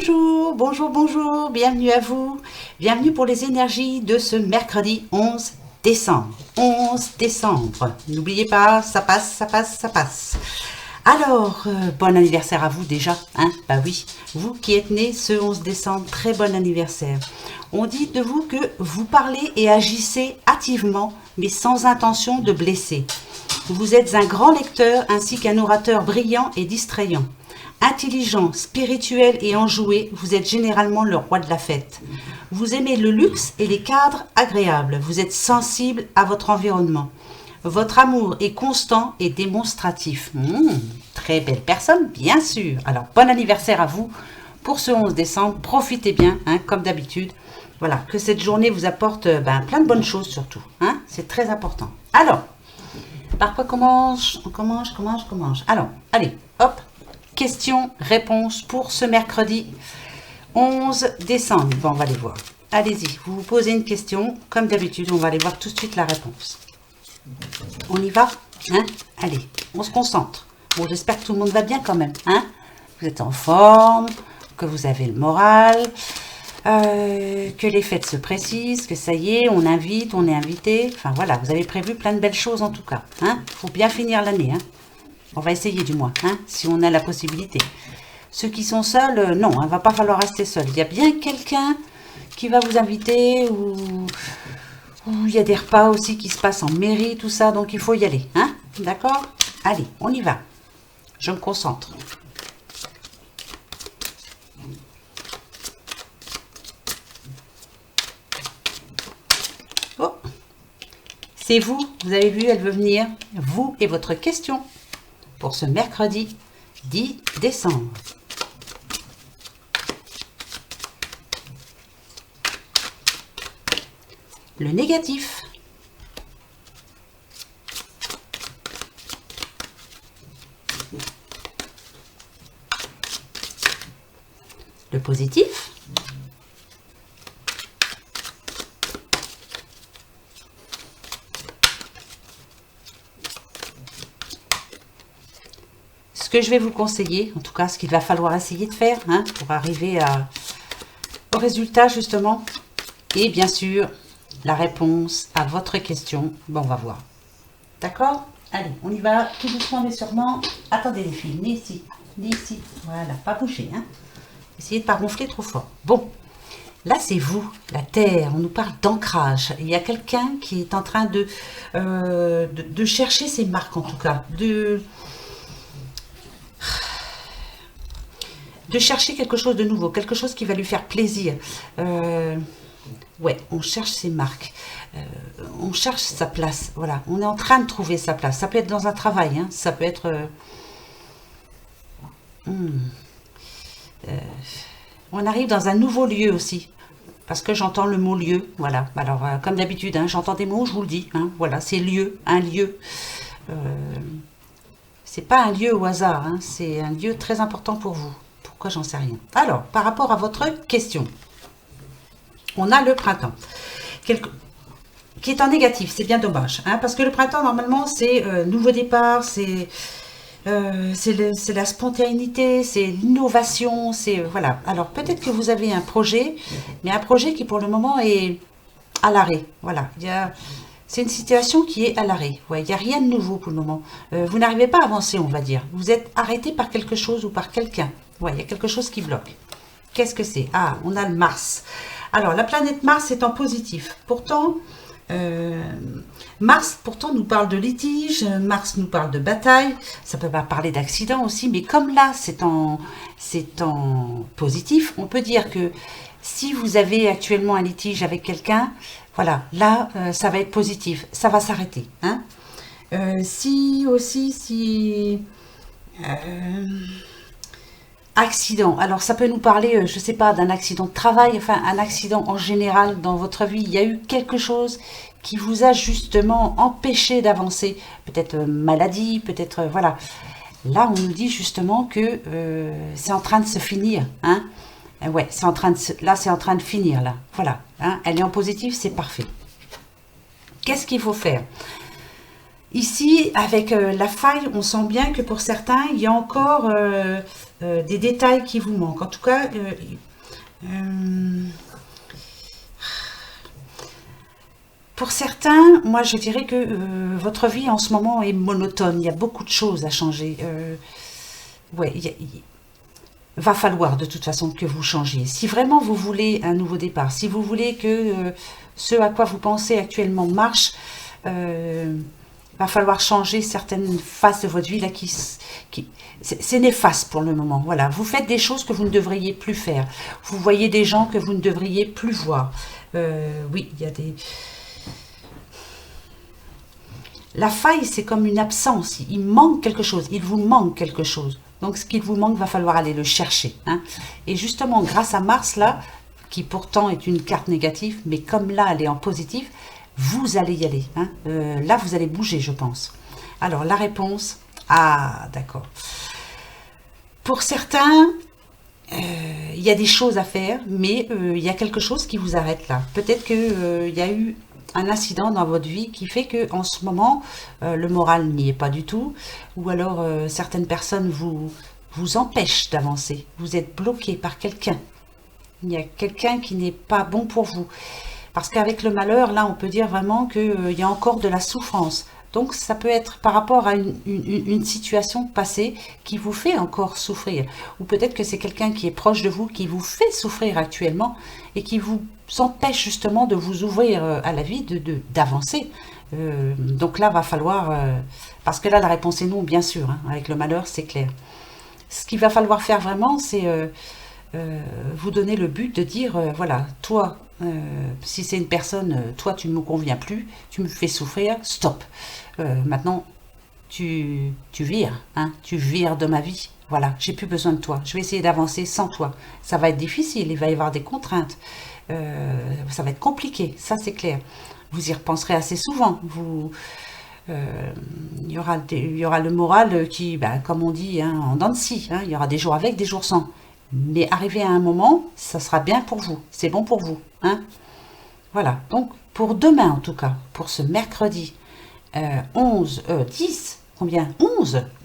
Bonjour, bonjour, bonjour, bienvenue à vous. Bienvenue pour les énergies de ce mercredi 11 décembre. 11 décembre. N'oubliez pas, ça passe, ça passe, ça passe. Alors, bon anniversaire à vous déjà, hein? Bah oui, vous qui êtes nés ce 11 décembre, très bon anniversaire. On dit de vous que vous parlez et agissez hâtivement, mais sans intention de blesser. Vous êtes un grand lecteur ainsi qu'un orateur brillant et distrayant. Intelligent, spirituel et enjoué, vous êtes généralement le roi de la fête. Vous aimez le luxe et les cadres agréables. Vous êtes sensible à votre environnement. Votre amour est constant et démonstratif. Très belle personne, bien sûr. Alors, bon anniversaire à vous pour ce 11 décembre. Profitez bien, hein, comme d'habitude. Voilà, que cette journée vous apporte plein de bonnes choses surtout. Hein, c'est très important. Alors, par quoi commence? On commence. Alors, allez, hop. Questions-réponses pour ce mercredi 11 décembre. Bon, on va les voir. Allez-y, vous vous posez une question. Comme d'habitude, on va aller voir tout de suite la réponse. On y va, hein? Allez, on se concentre. Bon, j'espère que tout le monde va bien quand même, hein? Vous êtes en forme, que vous avez le moral, que les fêtes se précisent, que ça y est, on invite, on est invité. Enfin voilà, vous avez prévu plein de belles choses en tout cas, hein? Faut bien finir l'année, hein? On va essayer du moins, hein, si on a la possibilité. Ceux qui sont seuls, non, il ne va pas falloir rester seul. Il y a bien quelqu'un qui va vous inviter ou il y a des repas aussi qui se passent en mairie, tout ça, donc il faut y aller. Hein, d'accord? Allez, on y va. Je me concentre. Oh, c'est vous, vous avez vu, elle veut venir. Vous et votre question. Pour ce mercredi 10 décembre. Le négatif. Le positif. Ce que je vais vous conseiller, en tout cas ce qu'il va falloir essayer de faire, hein, pour arriver au résultat justement, et bien sûr la réponse à votre question. Bon, on va voir. D'accord? Allez, on y va tout doucement mais sûrement. Attendez les filles, venez ici, voilà, pas bouger, hein. Essayez de ne pas ronfler trop fort. Bon, là c'est vous, la Terre, on nous parle d'ancrage. Il y a quelqu'un qui est en train de chercher ses marques en tout cas, de chercher quelque chose de nouveau, quelque chose qui va lui faire plaisir. Ouais, on cherche ses marques, on cherche sa place, voilà, on est en train de trouver sa place. Ça peut être dans un travail, hein, ça peut être... on arrive dans un nouveau lieu aussi, parce que j'entends le mot lieu, voilà. Alors, comme d'habitude, hein, j'entends des mots, je vous le dis, hein, voilà, c'est lieu, un lieu. C'est pas un lieu au hasard, hein, c'est un lieu très important pour vous. Pourquoi, j'en sais rien. Alors, par rapport à votre question, on a le printemps, qui est en négatif, c'est bien dommage, hein, parce que le printemps, normalement, c'est nouveau départ, c'est la spontanéité, c'est l'innovation, c'est... Voilà. Alors, peut-être que vous avez un projet, mais un projet qui, pour le moment, est à l'arrêt. Voilà. C'est une situation qui est à l'arrêt. Ouais, il n'y a rien de nouveau pour le moment. Vous n'arrivez pas à avancer, on va dire. Vous êtes arrêté par quelque chose ou par quelqu'un. Ouais, il y a quelque chose qui bloque. Qu'est-ce que c'est? Ah, on a le Mars. Alors, la planète Mars est en positif. Pourtant, Mars, pourtant, nous parle de litige. Mars nous parle de bataille. Ça peut pas parler d'accident aussi. Mais comme là, c'est en positif, on peut dire que si vous avez actuellement un litige avec quelqu'un, voilà, là, ça va être positif. Ça va s'arrêter. Hein. Accident. Alors, ça peut nous parler, je ne sais pas, d'un accident de travail, enfin, un accident en général dans votre vie. Il y a eu quelque chose qui vous a justement empêché d'avancer. Peut-être maladie, peut-être, voilà. Là, on nous dit justement que c'est en train de se finir. Hein. Ouais, c'est en train de finir, là. Voilà. Hein. Elle est en positif, c'est parfait. Qu'est-ce qu'il faut faire? Ici, avec la faille, on sent bien que pour certains, il y a encore des détails qui vous manquent. En tout cas, euh, pour certains, moi je dirais que votre vie en ce moment est monotone. Il y a beaucoup de choses à changer. Ouais, va falloir de toute façon que vous changiez. Si vraiment vous voulez un nouveau départ, si vous voulez que ce à quoi vous pensez actuellement marche, va falloir changer certaines phases de votre vie là c'est néfaste pour le moment. Voilà, vous faites des choses que vous ne devriez plus faire. Vous voyez des gens que vous ne devriez plus voir. Oui, il y a des... La faille, c'est comme une absence. Il manque quelque chose. Il vous manque quelque chose. Donc, ce qu'il vous manque, va falloir aller le chercher. Hein. Et justement, grâce à Mars, là, qui pourtant est une carte négative, mais comme là, elle est en positif, vous allez y aller. Hein. Là, vous allez bouger, je pense. Alors, la réponse... Ah, d'accord. Pour certains, il y a des choses à faire, mais il y a quelque chose qui vous arrête là. Peut-être qu'il y a eu un incident dans votre vie qui fait que en ce moment le moral n'y est pas du tout, ou alors certaines personnes vous empêchent d'avancer. Vous êtes bloqué par quelqu'un. Il y a quelqu'un qui n'est pas bon pour vous. Parce qu'avec le malheur, là, on peut dire vraiment qu'il y a encore de la souffrance. Donc, ça peut être par rapport à une situation passée qui vous fait encore souffrir. Ou peut-être que c'est quelqu'un qui est proche de vous, qui vous fait souffrir actuellement et qui vous empêche justement de vous ouvrir à la vie, d'avancer. Donc là, va falloir... parce que là, la réponse est non, bien sûr. Hein, avec le malheur, c'est clair. Ce qu'il va falloir faire vraiment, c'est vous donner le but de dire, voilà, toi... si c'est une personne, toi tu ne me conviens plus, tu me fais souffrir, stop. Maintenant, tu vires, hein, tu vires de ma vie. Voilà, j'ai plus besoin de toi. Je vais essayer d'avancer sans toi. Ça va être difficile, il va y avoir des contraintes. Ça va être compliqué, ça c'est clair. Vous y repenserez assez souvent. Il y aura le moral qui, ben, comme on dit, hein, en dents de scie. Hein, il y aura des jours avec, des jours sans. Mais arrivé à un moment, ça sera bien pour vous. C'est bon pour vous. Hein, voilà. Donc, pour demain, en tout cas, pour ce mercredi 10, combien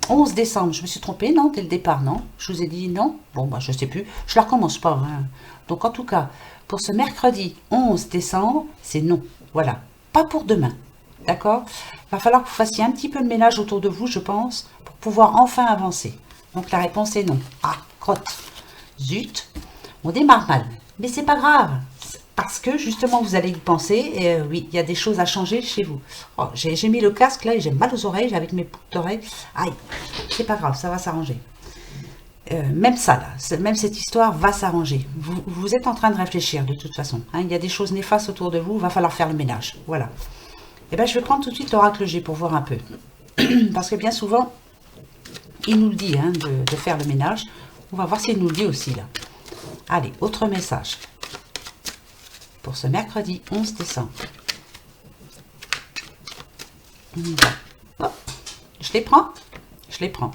11 décembre. Je me suis trompée, non, dès le départ, non? Je vous ai dit non? Bon, bah, je sais plus. Je la recommence pas. Hein. Donc, en tout cas, pour ce mercredi 11 décembre, c'est non. Voilà. Pas pour demain. D'accord? Il va falloir que vous fassiez un petit peu de ménage autour de vous, je pense, pour pouvoir enfin avancer. Donc, la réponse est non. Ah, crotte. Zut, on démarre mal, mais c'est pas grave, parce que justement vous allez y penser, et oui, il y a des choses à changer chez vous. Oh, j'ai mis le casque là et j'ai mal aux oreilles, avec mes boucles d'oreilles, aïe, c'est pas grave, ça va s'arranger. Même ça là, même cette histoire va s'arranger. Vous êtes en train de réfléchir de toute façon, hein, il y a des choses néfastes autour de vous, il va falloir faire le ménage, voilà. Et bien je vais prendre tout de suite l'oracle G pour voir un peu, parce que bien souvent, il nous le dit hein, de faire le ménage. On va voir s'il nous le dit aussi là. Allez, autre message. Pour ce mercredi 11 décembre. Hop, je les prends. Je les prends.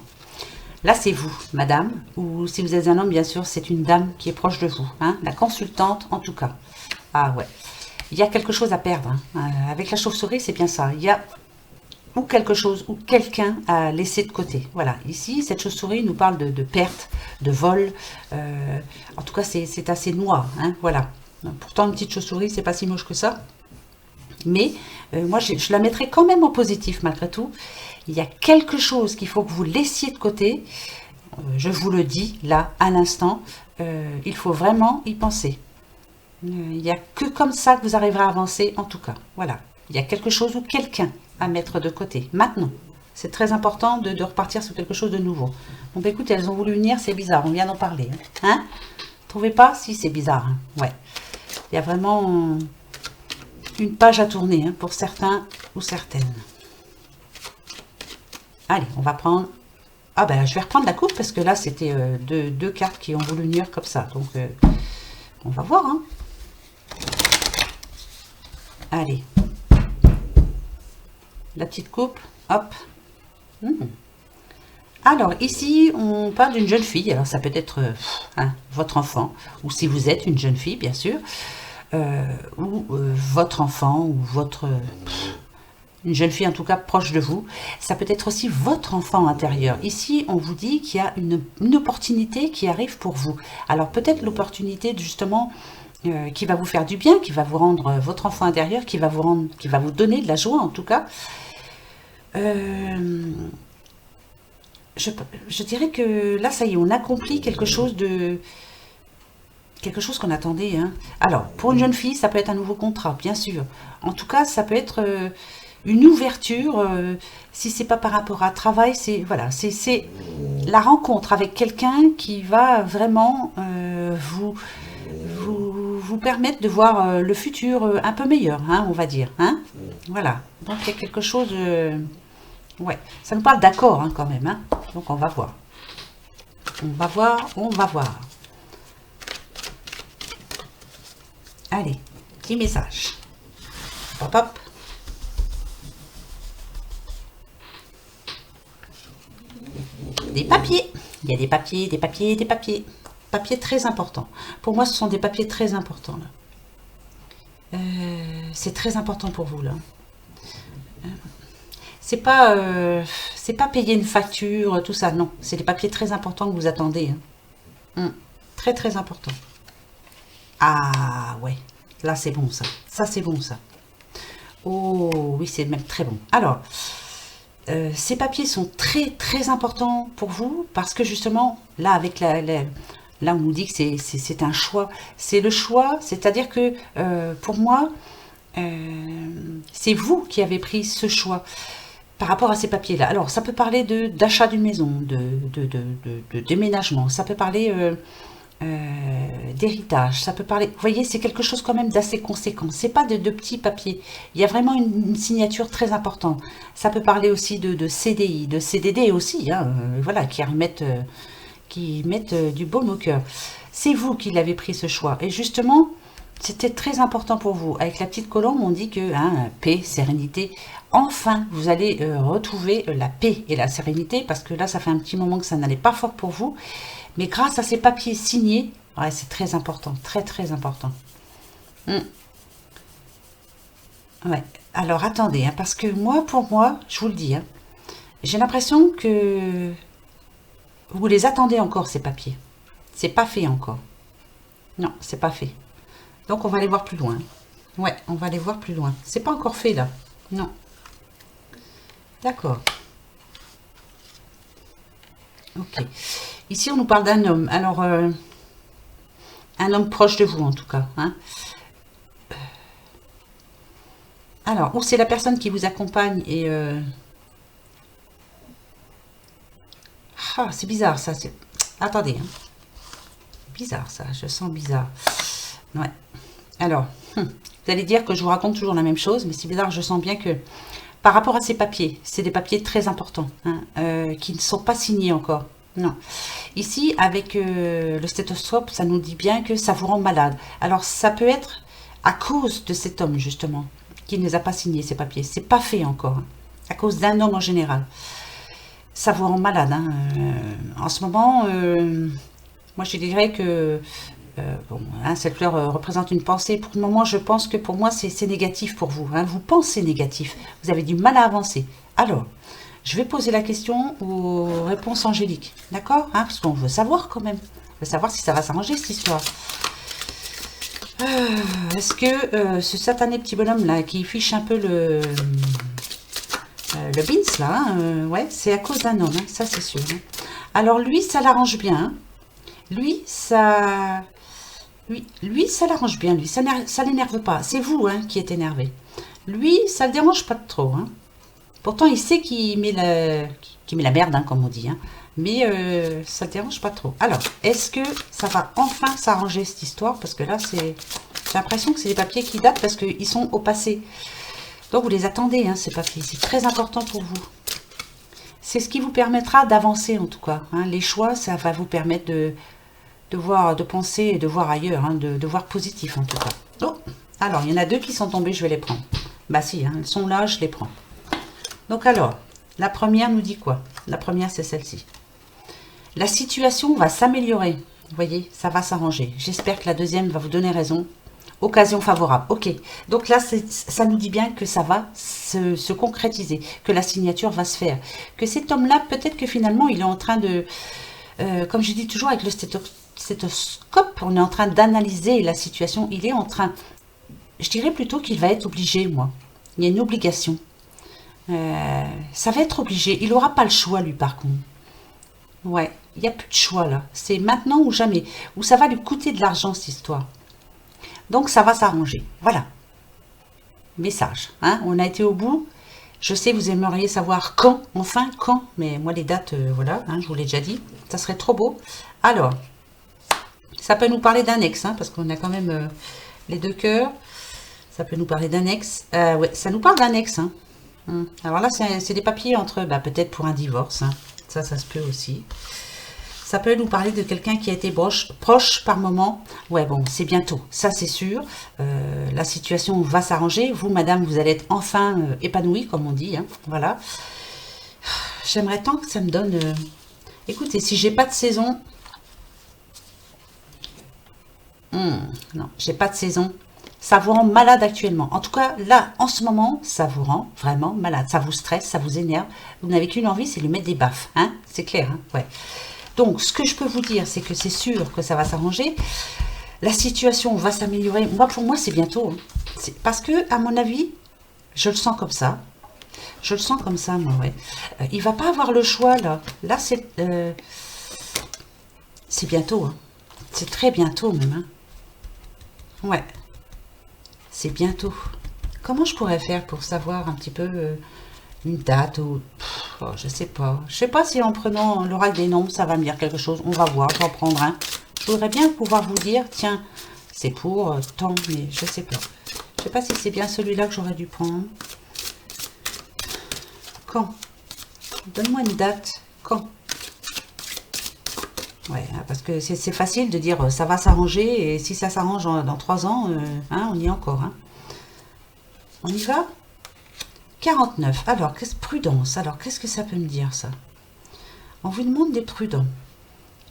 Là, c'est vous, madame. Ou si vous êtes un homme, bien sûr, c'est une dame qui est proche de vous. Hein, la consultante, en tout cas. Ah ouais. Il y a quelque chose à perdre. Hein. Avec la chauve-souris, c'est bien ça. Il y a ou quelque chose, ou quelqu'un à laisser de côté. Voilà, ici, cette chauve-souris nous parle de perte, de vol. En tout cas, c'est assez noir. Hein, voilà. Pourtant, une petite chauve-souris, c'est pas si moche que ça. Mais moi, je la mettrai quand même en positif, malgré tout. Il y a quelque chose qu'il faut que vous laissiez de côté. Je vous le dis, là, à l'instant. Il faut vraiment y penser. Il n'y a que comme ça que vous arriverez à avancer, en tout cas. Voilà. Il y a quelque chose ou quelqu'un à mettre de côté. Maintenant, c'est très important de repartir sur quelque chose de nouveau. Bon, bah, écoutez, elles ont voulu venir, c'est bizarre, on vient d'en parler. Hein, trouvez pas? Si, c'est bizarre. Hein. Ouais. Il y a vraiment une page à tourner hein, pour certains ou certaines. Allez, on va prendre... Ah ben, je vais reprendre la coupe parce que là, c'était deux cartes qui ont voulu venir comme ça. Donc, on va voir. Hein. Allez. La petite coupe, hop. Alors, ici, on parle d'une jeune fille. Alors, ça peut être hein, votre enfant, ou si vous êtes une jeune fille, bien sûr, ou votre enfant, ou votre... une jeune fille en tout cas proche de vous. Ça peut être aussi votre enfant intérieur. Ici, on vous dit qu'il y a une opportunité qui arrive pour vous. Alors peut-être l'opportunité justement qui va vous faire du bien, qui va vous rendre votre enfant intérieur, qui va vous donner de la joie en tout cas. Je dirais que là, ça y est, on accomplit quelque chose qu'on attendait. Hein. Alors, pour une jeune fille, ça peut être un nouveau contrat, bien sûr. En tout cas, ça peut être une ouverture. Si c'est pas par rapport à travail, c'est voilà, c'est la rencontre avec quelqu'un qui va vraiment vous permettre de voir le futur un peu meilleur, hein, on va dire. Hein. Voilà. Donc, il y a quelque chose. Ouais, ça nous parle d'accord hein, quand même. Hein. Donc, on va voir. On va voir, on va voir. Allez, petit message. Hop, hop. Des papiers. Il y a des papiers, des papiers, des papiers. Papiers très importants. Pour moi, ce sont des papiers très importants. C'est très important pour vous, là. C'est pas payer une facture, tout ça. Non, c'est des papiers très importants que vous attendez. Hein. Très, très important. Ah, ouais. Là, c'est bon, ça. Ça, c'est bon, ça. Oh, oui, c'est même très bon. Alors, ces papiers sont très, très importants pour vous parce que, justement, là, avec là, on nous dit que c'est un choix. C'est le choix, c'est-à-dire que, pour moi, c'est vous qui avez pris ce choix par rapport à ces papiers-là. Alors, ça peut parler d'achat d'une maison, de déménagement, ça peut parler d'héritage, ça peut parler... Vous voyez, c'est quelque chose quand même d'assez conséquent. C'est pas de petits papiers. Il y a vraiment une signature très importante. Ça peut parler aussi de CDI, de CDD aussi, hein, voilà, qui mettent du baume au cœur. C'est vous qui l'avez pris ce choix. Et justement, c'était très important pour vous. Avec la petite colombe, on dit que hein, paix, sérénité. Enfin, vous allez retrouver la paix et la sérénité parce que là, ça fait un petit moment que ça n'allait pas fort pour vous. Mais grâce à ces papiers signés, ouais, c'est très important, très très important. Ouais. Alors attendez, hein, parce que moi, pour moi, je vous le dis, hein, j'ai l'impression que vous les attendez encore ces papiers. C'est pas fait encore. Non, c'est pas fait. Donc on va aller voir plus loin. Ouais, on va aller voir plus loin. C'est pas encore fait là. Non. D'accord. Ok. Ici, on nous parle d'un homme. Alors, un homme proche de vous, en tout cas. Hein. Alors, ou c'est la personne qui vous accompagne et... Ah, c'est bizarre, ça. Attendez. Hein. Bizarre, ça. Je sens bizarre. Ouais. Alors, vous allez dire que je vous raconte toujours la même chose, mais c'est bizarre, je sens bien que... Par rapport à ces papiers, c'est des papiers très importants, hein, qui ne sont pas signés encore. Non. Ici, avec le stéthoscope, ça nous dit bien que ça vous rend malade. Alors, ça peut être à cause de cet homme, justement, qui ne les a pas signés, ces papiers. C'est pas fait encore. Hein, à cause d'un homme en général. Ça vous rend malade. Hein. En ce moment, moi, je dirais que bon, hein, cette fleur représente une pensée. Pour le moment, je pense que pour moi, c'est négatif pour vous. Hein. Vous pensez négatif. Vous avez du mal à avancer. Alors, je vais poser la question aux réponses angéliques. D'accord hein, parce qu'on veut savoir quand même. On veut savoir si ça va s'arranger, cette histoire. Est-ce que ce satané petit bonhomme là, qui fiche un peu le beans là, ouais, c'est à cause d'un homme. Hein, ça, c'est sûr. Hein. Alors, lui, ça l'arrange bien. Hein. Lui, ça l'arrange bien, lui. Ça l'énerve pas. C'est vous hein, qui êtes énervé. Lui, ça le dérange pas trop. Hein. Pourtant, il sait qu'il met la merde, hein, comme on dit. Hein. Mais ça ne le dérange pas trop. Alors, est-ce que ça va enfin s'arranger, cette histoire? Parce que là, j'ai l'impression que c'est des papiers qui datent parce qu'ils sont au passé. Donc, vous les attendez, hein, ces papiers. C'est très important pour vous. C'est ce qui vous permettra d'avancer, en tout cas. Hein. Les choix, ça va vous permettre de voir, de penser et de voir ailleurs, hein, de voir positif en tout cas. Oh, alors, il y en a deux qui sont tombés, je vais les prendre. Bah si, hein, elles sont là, je les prends. Donc alors, la première nous dit quoi? La première, c'est celle-ci. La situation va s'améliorer. Vous voyez, ça va s'arranger. J'espère que la deuxième va vous donner raison. Occasion favorable, ok. Donc là, ça nous dit bien que ça va se concrétiser, que la signature va se faire. Que cet homme-là, peut-être que finalement, il est en train de... comme je dis toujours avec le stéthoscope, on est en train d'analyser la situation. Il est en train... Je dirais plutôt qu'il va être obligé, moi. Il y a une obligation. Ça va être obligé. Il n'aura pas le choix, lui, par contre. Ouais, il n'y a plus de choix, là. C'est maintenant ou jamais. Ou ça va lui coûter de l'argent, cette histoire. Donc, ça va s'arranger. Voilà. Message. Hein, on a été au bout. Je sais, vous aimeriez savoir quand. Enfin, quand. Mais moi, les dates, voilà. Hein, je vous l'ai déjà dit. Ça serait trop beau. Alors, ça peut nous parler d'un ex. Hein, parce qu'on a quand même les deux cœurs. Ça peut nous parler d'un ex. Ouais, ça nous parle d'un ex. Hein. Alors là, c'est des papiers entre... Bah, peut-être pour un divorce. Hein. Ça se peut aussi. Ça peut nous parler de quelqu'un qui a été proche par moment. Ouais, bon, c'est bientôt, ça c'est sûr. La situation va s'arranger. Vous, madame, vous allez être enfin épanouie, comme on dit. Hein. Voilà. J'aimerais tant que ça me donne... Écoutez, si j'ai pas de saison... non, j'ai pas de saison. Ça vous rend malade actuellement. En tout cas, là, en ce moment, ça vous rend vraiment malade. Ça vous stresse, ça vous énerve. Vous n'avez qu'une envie, c'est lui mettre des baffes. Hein, c'est clair, hein, ouais. Donc, ce que je peux vous dire, c'est que c'est sûr que ça va s'arranger. La situation va s'améliorer. Moi, pour moi, c'est bientôt. Hein. Parce que, à mon avis, je le sens comme ça. Je le sens comme ça, moi, ouais. Il va pas avoir le choix, là. Là, c'est bientôt. Hein. C'est très bientôt, même. Hein. Ouais. C'est bientôt. Comment je pourrais faire pour savoir un petit peu... une date ou... Oh, je sais pas. Je sais pas si en prenant l'oracle des nombres, ça va me dire quelque chose. On va voir, j'en prendre un. Je voudrais bien pouvoir vous dire, tiens, c'est pour tant, mais je sais pas. Je sais pas si c'est bien celui-là que j'aurais dû prendre. Quand? Donne-moi une date. Quand? Ouais, parce que c'est facile de dire ça va s'arranger, et si ça s'arrange dans 3 ans, hein, on y est encore. Hein. On y va? 49. Alors, prudence. Alors, qu'est-ce que ça peut me dire, ça? On vous demande d'être prudent.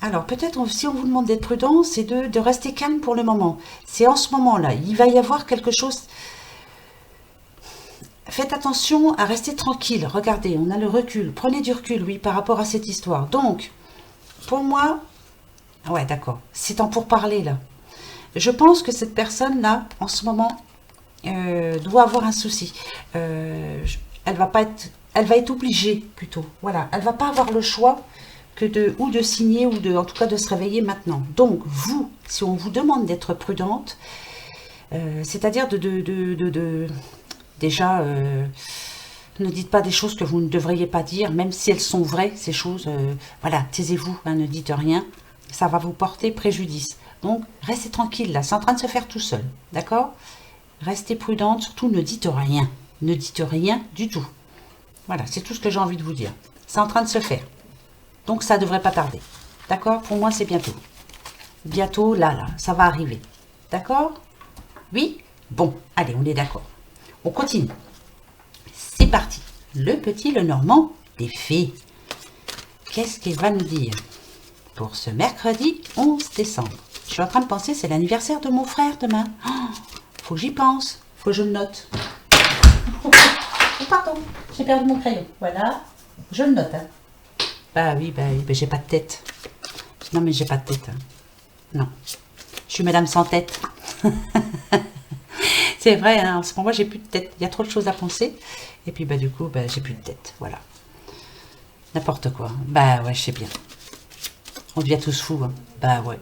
Alors, peut-être, si on vous demande d'être prudent, c'est de rester calme pour le moment. C'est en ce moment-là. Il va y avoir quelque chose... Faites attention à rester tranquille. Regardez, on a le recul. Prenez du recul, oui, par rapport à cette histoire. Donc, pour moi... Ouais, d'accord. C'est en pourparler, là. Je pense que cette personne-là, en ce moment... doit avoir un souci. Elle va être obligée plutôt. Voilà, elle va pas avoir le choix que de signer ou en tout cas de se réveiller maintenant. Donc vous, si on vous demande d'être prudente, c'est-à-dire déjà ne dites pas des choses que vous ne devriez pas dire, même si elles sont vraies, ces choses. Voilà, taisez-vous, hein, ne dites rien. Ça va vous porter préjudice. Donc restez tranquille là, c'est en train de se faire tout seul, d'accord? Restez prudente, surtout ne dites rien. Ne dites rien du tout. Voilà, c'est tout ce que j'ai envie de vous dire. C'est en train de se faire. Donc ça ne devrait pas tarder. D'accord? Pour moi, c'est bientôt. Bientôt, là, ça va arriver. D'accord? Oui? Bon, allez, on est d'accord. On continue. C'est parti. Le petit Lenormand des fées. Qu'est-ce qu'il va nous dire pour ce mercredi 11 décembre? Je suis en train de penser, c'est l'anniversaire de mon frère demain. Oh, faut que j'y pense, faut que je le note. Oh, pardon, j'ai perdu mon crayon. Voilà, je le note. Hein. Bah oui, j'ai pas de tête. Non, mais j'ai pas de tête. Hein. Non, je suis madame sans tête. C'est vrai, hein, en ce moment, j'ai plus de tête. Il y a trop de choses à penser. Et puis, du coup, j'ai plus de tête. Voilà. N'importe quoi. Bah ouais, je sais bien. On devient tous fous. Hein. Bah ouais.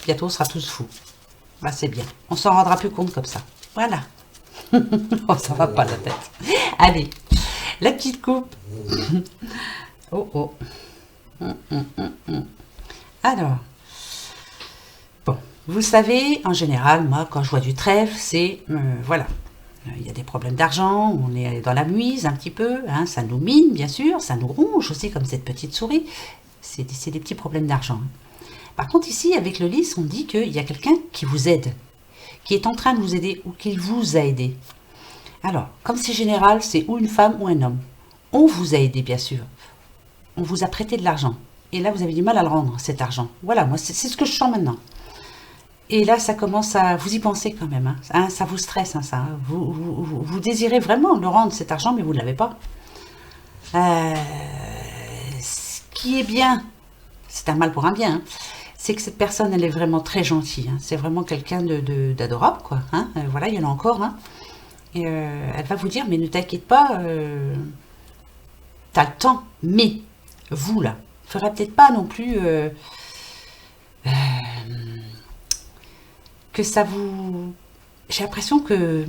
Bientôt, on sera tous fous. Bah, c'est bien. On s'en rendra plus compte comme ça. Voilà. Oh, ça va pas la tête. Allez, la petite coupe. Oh, oh. Alors, bon, vous savez, en général, moi, quand je vois du trèfle, c'est, voilà, il y a des problèmes d'argent, on est dans la muise un petit peu, hein, ça nous mine, bien sûr, ça nous ronge aussi, comme cette petite souris. C'est des petits problèmes d'argent. Par contre, ici, avec le lys, on dit qu'il y a quelqu'un qui vous aide, qui est en train de vous aider ou qui vous a aidé. Alors, comme c'est général, c'est ou une femme ou un homme. On vous a aidé, bien sûr. On vous a prêté de l'argent. Et là, vous avez du mal à le rendre, cet argent. Voilà, moi, c'est ce que je sens maintenant. Et là, ça commence à... Vous y pensez quand même, hein, ça vous stresse, hein, ça. Hein. Vous désirez vraiment le rendre, cet argent, mais vous ne l'avez pas. Ce qui est bien, c'est un mal pour un bien, hein, c'est que cette personne, elle est vraiment très gentille. Hein. C'est vraiment quelqu'un d'adorable, quoi. Hein. Voilà, il y en a encore. Hein. Et elle va vous dire, mais ne t'inquiète pas, t'as le temps. Mais vous, là, il ne faudrait peut-être pas non plus que ça vous... J'ai l'impression que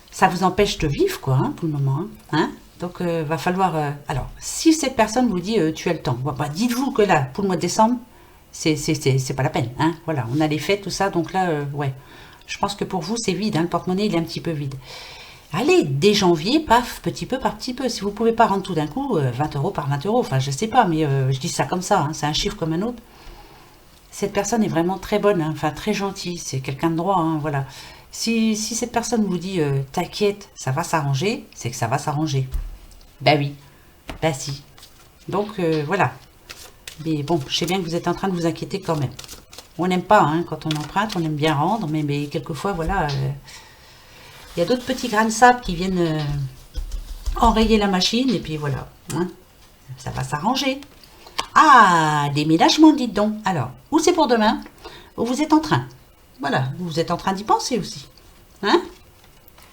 ça vous empêche de vivre, quoi, hein, pour le moment. Hein. Donc, va falloir... alors, si cette personne vous dit, tu as le temps, bah, dites-vous que là, pour le mois de décembre, c'est pas la peine. Hein. Voilà, on a les fêtes, tout ça, donc là, ouais. Je pense que pour vous, c'est vide. Hein, le porte-monnaie, il est un petit peu vide. Allez, dès janvier, paf, petit peu par petit peu. Si vous pouvez pas rendre tout d'un coup, 20 euros par 20 euros, enfin, je sais pas, mais je dis ça comme ça, hein, c'est un chiffre comme un autre. Cette personne est vraiment très bonne, hein, enfin, très gentille, c'est quelqu'un de droit, hein, voilà. Si cette personne vous dit, t'inquiète, ça va s'arranger, c'est que ça va s'arranger. Bah oui, bah si. Donc, voilà. Mais bon, je sais bien que vous êtes en train de vous inquiéter quand même. On n'aime pas, hein, quand on emprunte, on aime bien rendre, mais quelquefois, voilà... il y a d'autres petits grains de sable qui viennent enrayer la machine, et puis voilà, hein, ça va s'arranger. Ah, déménagement, dites donc. Alors, ou c'est pour demain, ou vous êtes en train. Voilà, vous êtes en train d'y penser aussi. Hein?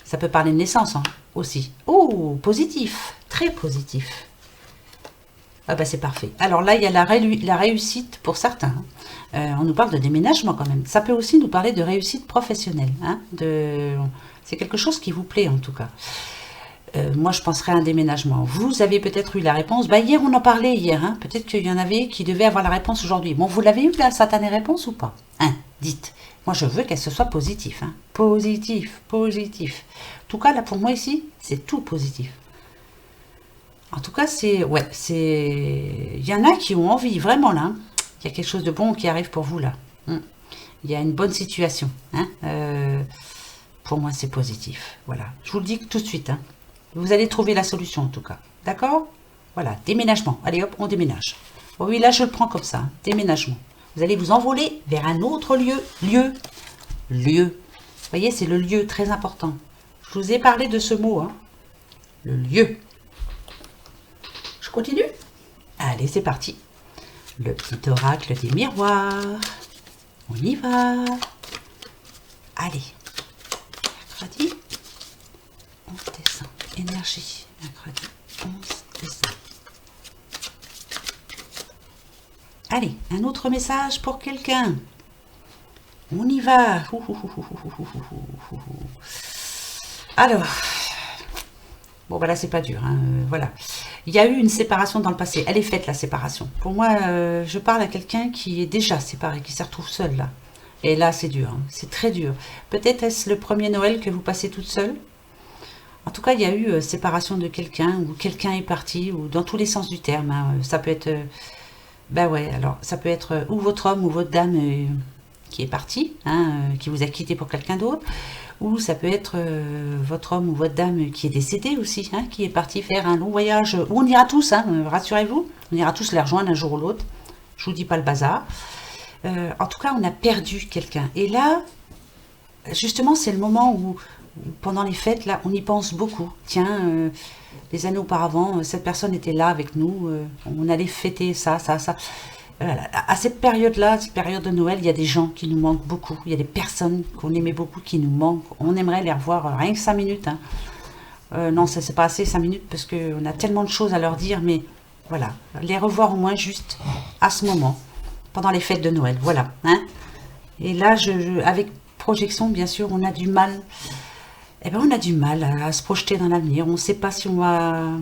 Ça peut parler de naissance, hein, aussi. Oh, positif, très positif. Ah bah c'est parfait. Alors là, il y a la réussite pour certains. Hein. On nous parle de déménagement quand même. Ça peut aussi nous parler de réussite professionnelle. Hein, c'est quelque chose qui vous plaît en tout cas. Moi, je penserais à un déménagement. Vous avez peut-être eu la réponse. Bah, hier, on en parlait hier. Hein. Peut-être qu'il y en avait qui devaient avoir la réponse aujourd'hui. Bon, vous l'avez eu, la satanée réponse ou pas? Hein, dites. Moi, je veux qu'elle se soit positive. Hein. Positif, positif. En tout cas, là, pour moi, ici, c'est tout positif. En tout cas, c'est... Ouais, c'est... Il y en a qui ont envie, vraiment, là. Hein. Il y a quelque chose de bon qui arrive pour vous, là. Il y a une bonne situation. Hein. Pour moi, c'est positif. Voilà. Je vous le dis tout de suite. Hein. Vous allez trouver la solution, en tout cas. D'accord? Voilà. Déménagement. Allez, hop, on déménage. Oh oui, là, je le prends comme ça. Hein. Déménagement. Vous allez vous envoler vers un autre lieu. Lieu. Vous voyez, c'est le lieu très important. Je vous ai parlé de ce mot. Hein. Le lieu. Je continue? Allez, c'est parti. Le petit oracle des miroirs. On y va. Allez. Mercredi 11 décembre. Énergie. Mercredi 11 décembre. Allez, un autre message pour quelqu'un. On y va. Alors. Bon, bah là, c'est pas dur. Hein. Voilà. Il y a eu une séparation dans le passé. Elle est faite, la séparation. Pour moi, je parle à quelqu'un qui est déjà séparé, qui se retrouve seul, là. Et là, c'est dur. Hein. C'est très dur. Peut-être est-ce le premier Noël que vous passez toute seule. En tout cas, il y a eu séparation de quelqu'un, ou quelqu'un est parti, ou dans tous les sens du terme. Hein. Ça peut être... ben ouais, alors, ça peut être ou votre homme ou votre dame qui est parti, hein, qui vous a quitté pour quelqu'un d'autre. Ou ça peut être votre homme ou votre dame qui est décédé aussi, hein, qui est parti faire un long voyage, où on ira tous, hein, rassurez-vous, on ira tous les rejoindre un jour ou l'autre, je vous dis pas le bazar. En tout cas, on a perdu quelqu'un. Et là, justement, c'est le moment où, pendant les fêtes, là, on y pense beaucoup. Tiens, les années auparavant, cette personne était là avec nous, on allait fêter ça. Voilà. À cette période-là, cette période de Noël, il y a des gens qui nous manquent beaucoup. Il y a des personnes qu'on aimait beaucoup qui nous manquent. On aimerait les revoir rien que 5 minutes. Hein. Non, ça c'est pas assez 5 minutes parce qu'on a tellement de choses à leur dire. Mais voilà, les revoir au moins juste à ce moment, pendant les fêtes de Noël. Voilà. Hein. Et là, avec projection, bien sûr, on a du mal. Eh ben, on a du mal à se projeter dans l'avenir. On ne sait pas si on va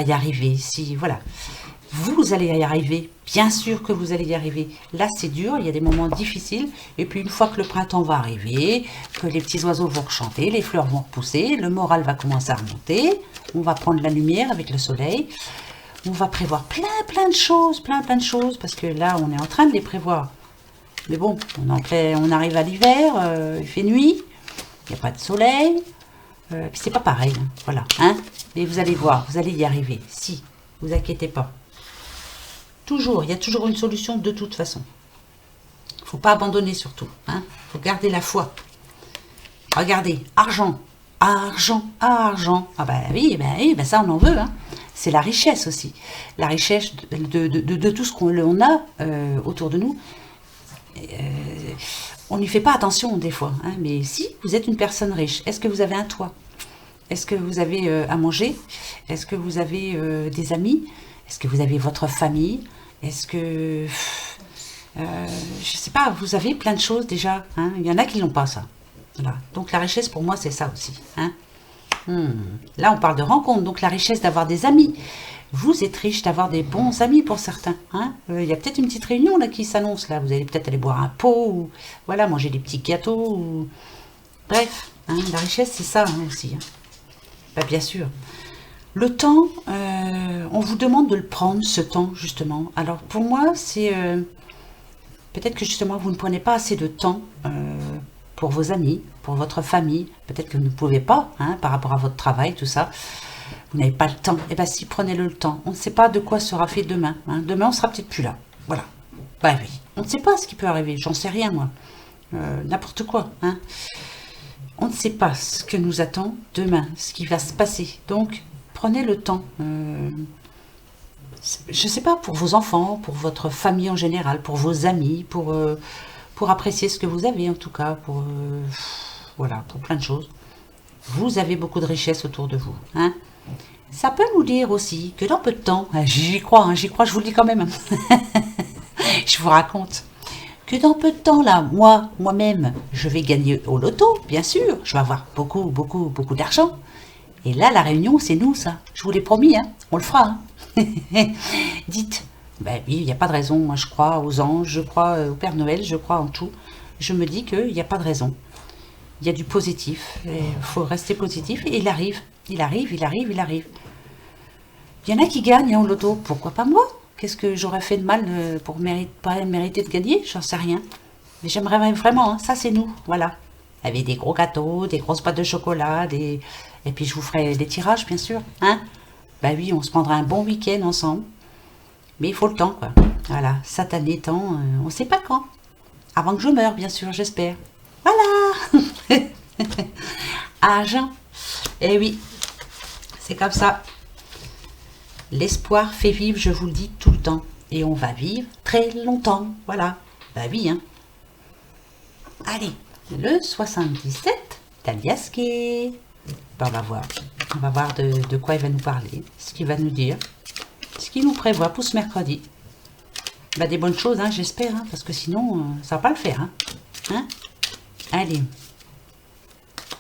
y arriver. Voilà. Vous allez y arriver, bien sûr que vous allez y arriver. Là, c'est dur, il y a des moments difficiles. Et puis, une fois que le printemps va arriver, que les petits oiseaux vont chanter, les fleurs vont repousser, le moral va commencer à remonter. On va prendre la lumière avec le soleil. On va prévoir plein de choses, parce que là, on est en train de les prévoir. Mais bon, on arrive à l'hiver, il fait nuit, il n'y a pas de soleil. Puis c'est pas pareil, hein, voilà. Hein. Mais vous allez voir, vous allez y arriver. Si, vous inquiétez pas. Toujours, il y a toujours une solution de toute façon. Faut pas abandonner surtout. Hein. Faut garder la foi. Regardez, argent, argent, argent. Ah oui, ça on en veut. Hein. C'est la richesse aussi. La richesse de tout ce qu'on a autour de nous. On n'y fait pas attention des fois. Hein, mais si vous êtes une personne riche, est-ce que vous avez un toit? Est-ce que vous avez à manger? Est-ce que vous avez des amis? Est-ce que vous avez votre famille? Est-ce que... je sais pas, vous avez plein de choses déjà. Hein. Il y en a qui n'ont pas ça. Voilà. Donc la richesse pour moi c'est ça aussi. Hein. Là on parle de rencontre, donc la richesse d'avoir des amis. Vous êtes riche d'avoir des bons amis pour certains. Hein. Il y a peut-être une petite réunion là qui s'annonce là. Vous allez peut-être aller boire un pot ou voilà, manger des petits gâteaux. Ou... Bref, hein, la richesse c'est ça hein, aussi. Hein. Bah, bien sûr. Le temps, on vous demande de le prendre ce temps justement. Alors pour moi c'est... peut-être que justement vous ne prenez pas assez de temps pour vos amis, pour votre famille. Peut-être que vous ne pouvez pas, hein, par rapport à votre travail, tout ça. Vous n'avez pas le temps. Eh bien si, prenez-le le temps. On ne sait pas de quoi sera fait demain. Hein. Demain, on sera peut-être plus là. Voilà. Bah oui. On ne sait pas ce qui peut arriver. J'en sais rien, moi. N'importe quoi. Hein. On ne sait pas ce que nous attend demain, ce qui va se passer. Donc, prenez le temps. Je ne sais pas, pour vos enfants, pour votre famille en général, pour vos amis, pour apprécier ce que vous avez en tout cas, voilà, pour plein de choses. Vous avez beaucoup de richesses autour de vous. Hein. Ça peut nous dire aussi que dans peu de temps, j'y crois, je vous le dis quand même, je vous raconte, que dans peu de temps là, moi-même, je vais gagner au loto, bien sûr, je vais avoir beaucoup d'argent. Et là, la réunion, c'est nous, ça. Je vous l'ai promis, hein, on le fera. Hein. Dites, ben oui, il n'y a pas de raison. Moi, je crois aux anges, je crois au Père Noël, je crois en tout. Je me dis qu'il n'y a pas de raison. Il y a du positif. Il faut rester positif. Et il arrive. Il arrive. Il y en a qui gagnent au loto. Pourquoi pas moi? Qu'est-ce que j'aurais fait de mal pour pas mériter de gagner? J'en sais rien. Mais j'aimerais vraiment. Hein, ça, c'est nous. Voilà. Avec des gros gâteaux, des grosses pâtes de chocolat, et puis je vous ferai des tirages, bien sûr. Hein? Bah oui, on se prendra un bon week-end ensemble. Mais il faut le temps, quoi. Voilà, satané temps, on ne sait pas quand. Avant que je meure, bien sûr, j'espère. Voilà. Argent. Eh oui, c'est comme ça. L'espoir fait vivre, je vous le dis tout le temps. Et on va vivre très longtemps. Voilà. Bah oui, hein. Allez, le 77, Taliasqué. Ben, on va voir de quoi il va nous parler, ce qu'il va nous dire, ce qu'il nous prévoit pour ce mercredi. Ben, des bonnes choses, hein, j'espère, hein, parce que sinon, ça va pas le faire. Hein. Hein? Allez,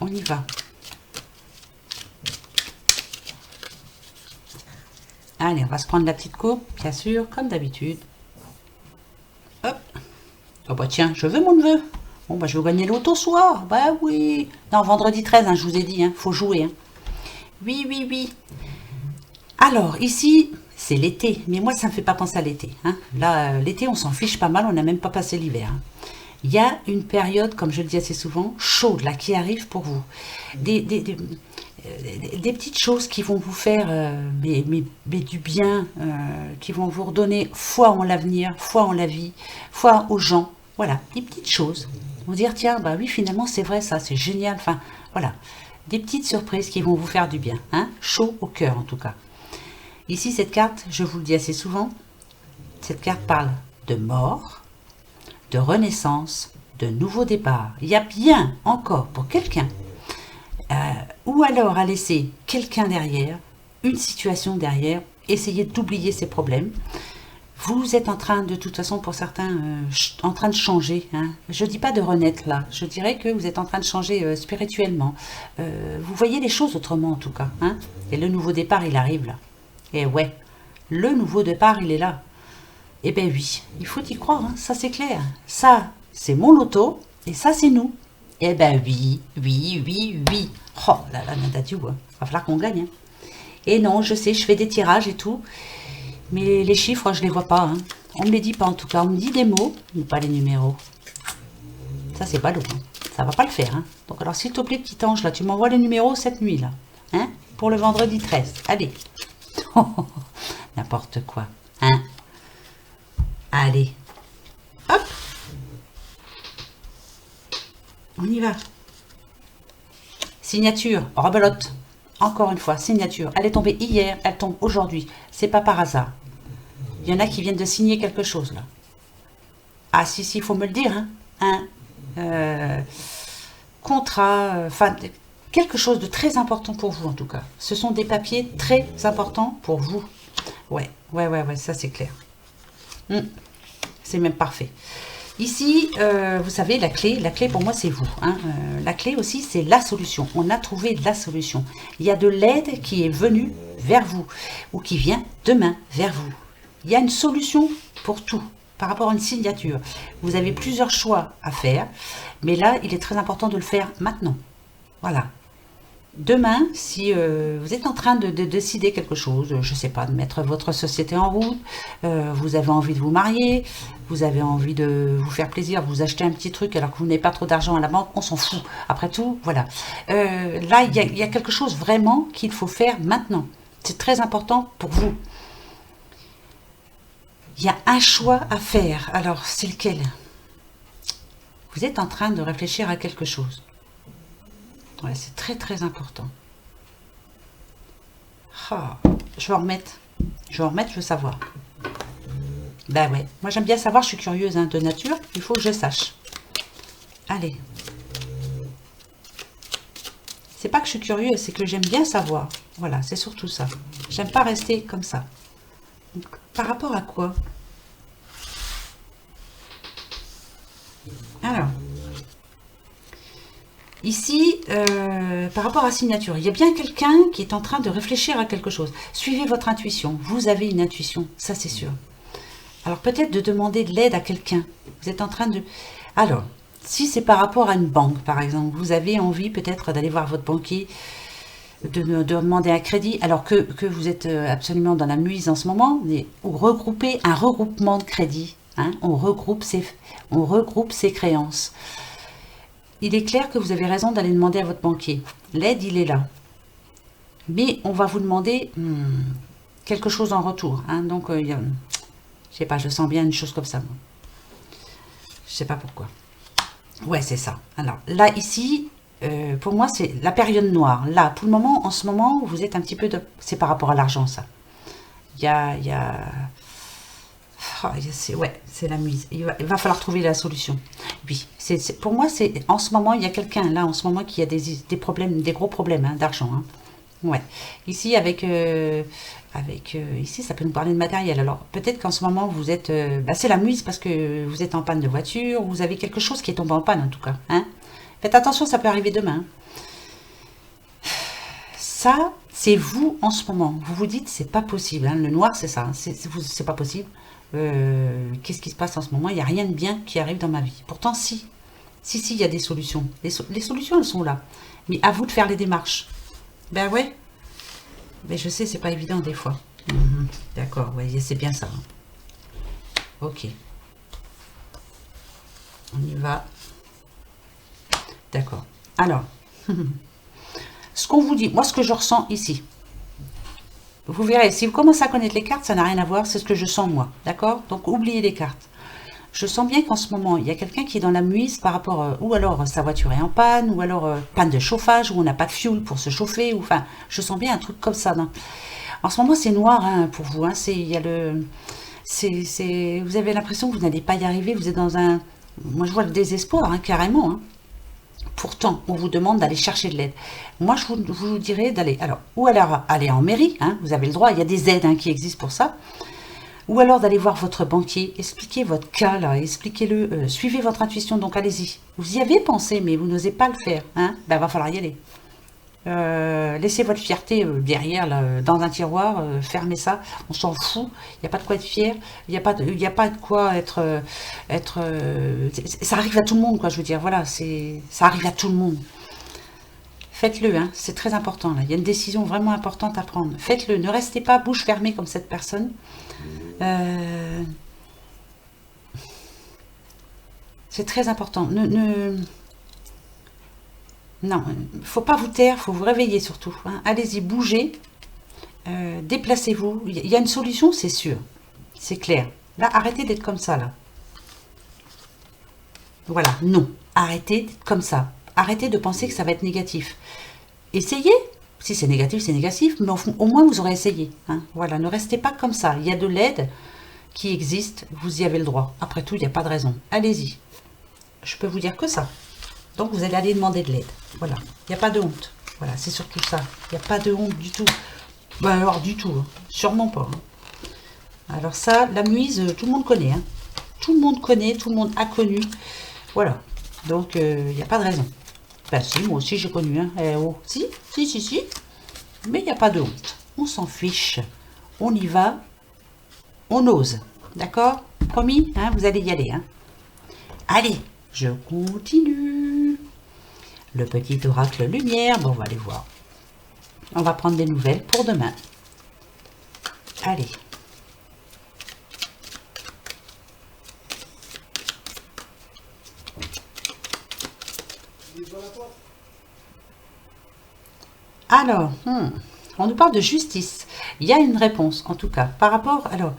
on y va. Allez, on va se prendre la petite coupe, bien sûr, comme d'habitude. Hop. Oh bah tiens, je veux mon neveu. Bon, bah, je vais gagner l'auto soir. Bah oui. Non, vendredi 13, hein, je vous ai dit, hein, faut jouer. Hein. Oui. Alors, ici, c'est l'été. Mais moi, ça ne me fait pas penser à l'été. Hein. Là, l'été, on s'en fiche pas mal. On n'a même pas passé l'hiver. Hein. Il y a une période, comme je le dis assez souvent, chaude, là, qui arrive pour vous. Des petites choses qui vont vous faire mais du bien, qui vont vous redonner foi en l'avenir, foi en la vie, foi aux gens. Voilà, des petites choses. Vous dire, tiens, bah oui, finalement, c'est vrai, ça, c'est génial. Enfin, voilà, des petites surprises qui vont vous faire du bien. Hein, chaud au cœur, en tout cas. Ici, cette carte, je vous le dis assez souvent, cette carte parle de mort, de renaissance, de nouveau départ. Il y a bien encore pour quelqu'un, ou alors à laisser quelqu'un derrière, une situation derrière, essayer d'oublier ses problèmes. Vous êtes en train, de toute façon, pour certains, en train de changer. Hein. Je ne dis pas de renaître là. Je dirais que vous êtes en train de changer spirituellement. Vous voyez les choses autrement, en tout cas. Hein. Et le nouveau départ, il arrive là. Et ouais, le nouveau départ, il est là. Eh bien oui, il faut y croire. Hein. Ça, c'est clair. Ça, c'est mon loto. Et ça, c'est nous. Eh bien oui. Oh là là, Nadadiou, hein. Va falloir qu'on gagne. Hein. Et non, je sais, je fais des tirages et tout. Mais les chiffres, je les vois pas. Hein. On ne me les dit pas en tout cas. On me dit des mots, mais pas les numéros. Ça, c'est ballot. Hein. Ça va pas le faire. Hein. Donc alors, s'il te plaît, petit ange, là, tu m'envoies les numéros cette nuit, là. Hein, pour le vendredi 13. Allez. N'importe quoi. Hein. Allez. Hop. On y va. Signature, rebelote. Encore une fois, signature. Elle est tombée hier, elle tombe aujourd'hui. C'est pas par hasard. Il y en a qui viennent de signer quelque chose là. Ah si, il faut me le dire. Hein. Contrat, enfin, quelque chose de très important pour vous en tout cas. Ce sont des papiers très importants pour vous. Ouais, ça c'est clair. C'est même parfait. Ici, vous savez, la clé pour moi c'est vous. La clé aussi c'est la solution. On a trouvé la solution. Il y a de l'aide qui est venue vers vous ou qui vient demain vers vous. Il y a une solution pour tout par rapport à une signature. Vous avez plusieurs choix à faire, mais là il est très important de le faire maintenant. Voilà. Demain, si vous êtes en train de décider quelque chose, je ne sais pas, de mettre votre société en route, vous avez envie de vous marier, vous avez envie de vous faire plaisir, vous achetez un petit truc alors que vous n'avez pas trop d'argent à la banque, on s'en fout. Après tout, voilà. Là, il y a quelque chose vraiment qu'il faut faire maintenant. C'est très important pour vous. Il y a un choix à faire. Alors, c'est lequel? Vous êtes en train de réfléchir à quelque chose. Ouais, c'est très très important. Ah, je vais en remettre. Je veux savoir. Ben ouais, moi j'aime bien savoir, je suis curieuse de nature, il faut que je sache. Allez. C'est pas que je suis curieuse, c'est que j'aime bien savoir. Voilà, c'est surtout ça. J'aime pas rester comme ça. Donc, par rapport à quoi? Alors. Ici, par rapport à signature, il y a bien quelqu'un qui est en train de réfléchir à quelque chose. Suivez votre intuition. Vous avez une intuition, ça c'est sûr. Alors peut-être de demander de l'aide à quelqu'un. Vous êtes en train de... Alors, si c'est par rapport à une banque, par exemple, vous avez envie peut-être d'aller voir votre banquier, de demander un crédit, alors que vous êtes absolument dans la muise en ce moment, ou regrouper un regroupement de crédit. On regroupe ses créances. Il est clair que vous avez raison d'aller demander à votre banquier. L'aide, il est là. Mais on va vous demander quelque chose en retour. Donc, je sais pas, je sens bien une chose comme ça. Je sais pas pourquoi. Ouais, c'est ça. Alors, là, ici, pour moi, c'est la période noire. Là, pour le moment, en ce moment, vous êtes un petit peu de... C'est par rapport à l'argent, ça. Il y a... Ouais, c'est la mise. Il va falloir trouver la solution. Oui, pour moi, c'est en ce moment, il y a quelqu'un là, en ce moment, qui a des problèmes, des gros problèmes d'argent. Ouais. Ici, ici, ça peut nous parler de matériel. Alors, peut-être qu'en ce moment, vous êtes... c'est la muse parce que vous êtes en panne de voiture, vous avez quelque chose qui est tombé en panne, en tout cas. Faites attention, ça peut arriver demain. Ça, c'est vous en ce moment. Vous vous dites, c'est pas possible. Le noir, c'est ça. C'est pas possible. Qu'est-ce qui se passe en ce moment? Il n'y a rien de bien qui arrive dans ma vie. Pourtant, si, il y a des solutions. Les solutions, elles sont là. Mais à vous de faire les démarches. Ben ouais. Mais je sais, c'est pas évident des fois. D'accord, ouais, c'est bien ça. Ok. On y va. D'accord. Alors, ce qu'on vous dit, moi, ce que je ressens ici, vous verrez, si vous commencez à connaître les cartes, ça n'a rien à voir, c'est ce que je sens moi, d'accord? Donc, oubliez les cartes. Je sens bien qu'en ce moment, il y a quelqu'un qui est dans la muise par rapport, ou alors sa voiture est en panne, ou alors panne de chauffage, ou on n'a pas de fuel pour se chauffer, ou enfin, je sens bien un truc comme ça. En ce moment, c'est noir pour vous, vous avez l'impression que vous n'allez pas y arriver, vous êtes dans un... Moi, je vois le désespoir, carrément, Pourtant, on vous demande d'aller chercher de l'aide. Moi, je vous dirais d'aller, ou alors aller en mairie, vous avez le droit, il y a des aides qui existent pour ça, ou alors d'aller voir votre banquier, expliquez votre cas, là, expliquez-le, suivez votre intuition, donc allez-y. Vous y avez pensé, mais vous n'osez pas le faire, va falloir y aller. Laissez votre fierté derrière, là, dans un tiroir, fermez ça, on s'en fout, il n'y a pas de quoi être fier, il n'y a pas de quoi être ça arrive à tout le monde, quoi, je veux dire, voilà, ça arrive à tout le monde. Faites-le, c'est très important, là, il y a une décision vraiment importante à prendre, faites-le, ne restez pas bouche fermée comme cette personne. C'est très important, non, il ne faut pas vous taire, il faut vous réveiller surtout. Allez-y, bougez, déplacez-vous. Il y a une solution, c'est sûr. C'est clair. Là, arrêtez d'être comme ça, là. Voilà, non. arrêtez d'être comme ça. Arrêtez de penser que ça va être négatif. Essayez. Si c'est négatif, c'est négatif, mais au moins vous aurez essayé. Hein. Voilà, ne restez pas comme ça. Il y a de l'aide qui existe, vous y avez le droit. Après tout, il n'y a pas de raison. Allez-y. Je peux vous dire que ça. Donc vous allez aller demander de l'aide. Voilà, il n'y a pas de honte. Voilà, c'est surtout ça. Il n'y a pas de honte du tout. Ben alors, du tout. Hein. Sûrement pas. Hein. Alors ça, la muise, tout le monde connaît. Hein. Tout le monde connaît, tout le monde a connu. Voilà. Donc, il n'y a pas de raison. Ben si, moi aussi j'ai connu. Hein. Oh. Si. Mais il n'y a pas de honte. On s'en fiche. On y va. On ose. D'accord? Promis, hein, vous allez y aller. Hein. Allez, je continue. Le petit oracle lumière. Bon, on va aller voir. On va prendre des nouvelles pour demain. Allez. Alors, on nous parle de justice. Il y a une réponse, en tout cas, par rapport... Alors,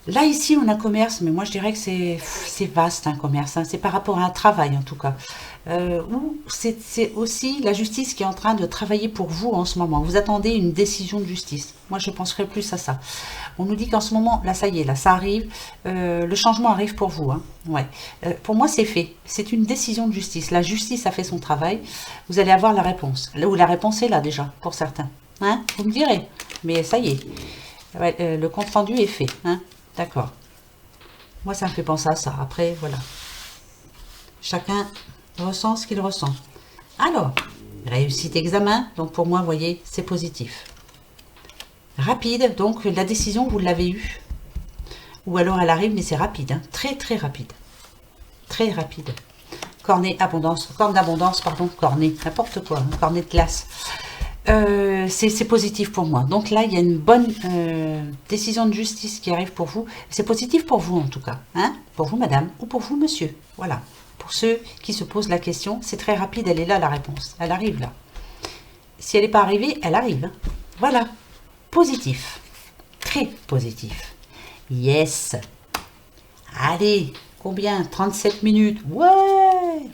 là, ici, on a commerce, mais moi, je dirais que c'est vaste, un commerce. Hein, c'est par rapport à un travail, en tout cas. Ou c'est aussi la justice qui est en train de travailler pour vous en ce moment. Vous attendez une décision de justice. Moi, je penserais plus à ça. On nous dit qu'en ce moment, là, ça y est, là, ça arrive. Le changement arrive pour vous. Hein, ouais. Pour moi, c'est fait. C'est une décision de justice. La justice a fait son travail. Vous allez avoir la réponse. Là où la réponse est là, déjà, pour certains. Hein, vous me direz. Mais ça y est. Ouais, le compte-rendu est fait. Hein. D'accord. Moi, ça me fait penser à ça. Après, voilà. Chacun ressent ce qu'il ressent. Alors, réussite examen. Donc, pour moi, vous voyez, c'est positif. Rapide. Donc, la décision, vous l'avez eue. Ou alors, elle arrive, mais c'est rapide. Hein. Très, très rapide. Très rapide. Cornet abondance. Corne d'abondance, pardon. Cornet. N'importe quoi. Hein. Cornet de glace. C'est positif pour moi. Donc là, il y a une bonne décision de justice qui arrive pour vous. C'est positif pour vous en tout cas. Hein, pour vous, madame, ou pour vous, monsieur. Voilà. Pour ceux qui se posent la question, c'est très rapide. Elle est là, la réponse. Elle arrive là. Si elle n'est pas arrivée, elle arrive. Hein. Voilà. Positif. Très positif. Yes. Allez. Combien? 37 minutes. Ouais.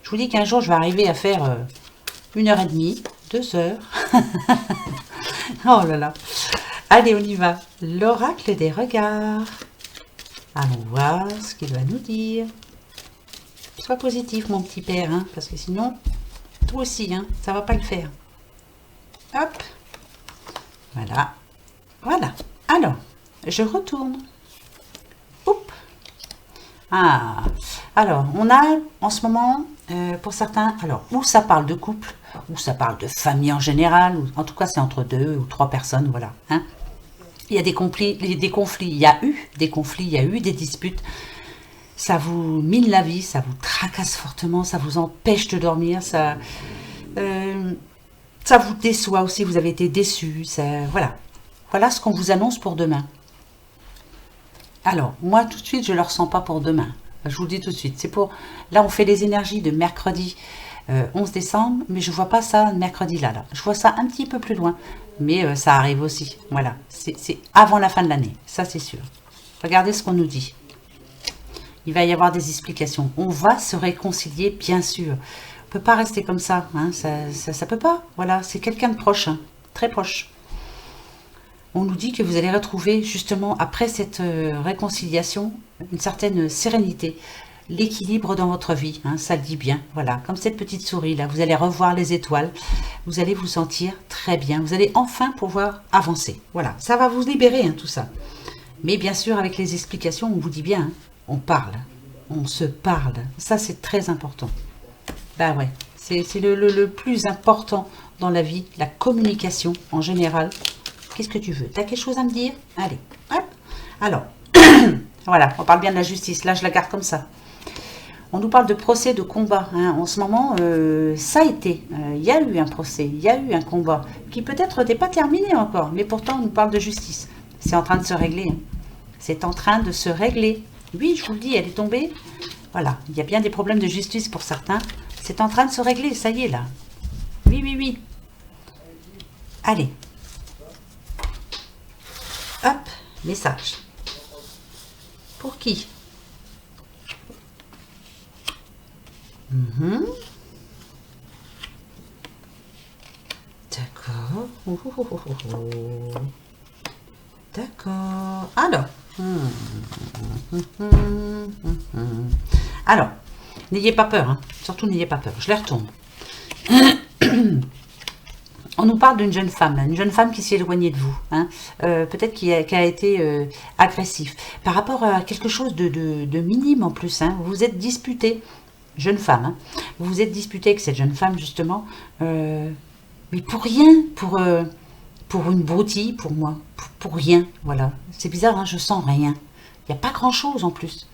Je vous dis qu'un jour, je vais arriver à faire 1h30. 2 heures. Oh là là. Allez, on y va. L'oracle des regards. Allons voir ce qu'il va nous dire. Sois positif, mon petit père, hein, parce que sinon, toi aussi, hein, ça va pas le faire. Hop. Voilà. Voilà. Alors, je retourne. Oups. Ah. Alors, on a en ce moment, pour certains, alors, où ça parle de couple, où ça parle de famille en général, ou en tout cas c'est entre 2 ou 3 personnes, voilà. Hein. Il y a des conflits, il y a eu des conflits, il y a eu des disputes. Ça vous mine la vie, ça vous tracasse fortement, ça vous empêche de dormir, ça vous déçoit aussi, vous avez été déçus, voilà. Voilà ce qu'on vous annonce pour demain. Alors, moi tout de suite, je ne le ressens pas pour demain. Je vous le dis tout de suite. C'est pour... Là, on fait les énergies de mercredi 11 décembre, mais je ne vois pas ça mercredi là. Je vois ça un petit peu plus loin, mais ça arrive aussi. Voilà, c'est avant la fin de l'année, ça c'est sûr. Regardez ce qu'on nous dit. Il va y avoir des explications. On va se réconcilier, bien sûr. On ne peut pas rester comme ça. Hein, ça peut pas. Voilà, c'est quelqu'un de proche, hein, très proche. On nous dit que vous allez retrouver justement après cette réconciliation une certaine sérénité, l'équilibre dans votre vie, hein, ça le dit bien, voilà, comme cette petite souris là, vous allez revoir les étoiles, vous allez vous sentir très bien, vous allez enfin pouvoir avancer, voilà, ça va vous libérer hein, tout ça. Mais bien sûr avec les explications, on vous dit bien, hein, on parle, on se parle, ça c'est très important. Bah ouais, c'est le plus important dans la vie, la communication en général. Qu'est-ce que tu veux? Tu as quelque chose à me dire? Allez, hop. Alors, voilà, on parle bien de la justice. Là, je la garde comme ça. On nous parle de procès, de combat. Hein. En ce moment, ça a été. Il y a eu un procès, il y a eu un combat qui peut-être n'est pas terminé encore. Mais pourtant, on nous parle de justice. C'est en train de se régler. Hein. C'est en train de se régler. Oui, je vous le dis, elle est tombée. Voilà, il y a bien des problèmes de justice pour certains. C'est en train de se régler, ça y est, là. Oui, oui, oui. Allez. Hop, message. Pour qui? Mhm. D'accord. D'accord. Alors. Alors, n'ayez pas peur. Hein. Surtout, n'ayez pas peur. Je les retourne. On nous parle d'une jeune femme, là, une jeune femme qui s'est éloignée de vous, hein, peut-être qui a été agressif, par rapport à quelque chose de minime en plus, hein, vous vous êtes disputé, jeune femme, hein, vous vous êtes disputé avec cette jeune femme justement, mais pour rien, pour une broutille, pour moi, pour rien, voilà, c'est bizarre, hein, je sens rien, il n'y a pas grand-chose en plus,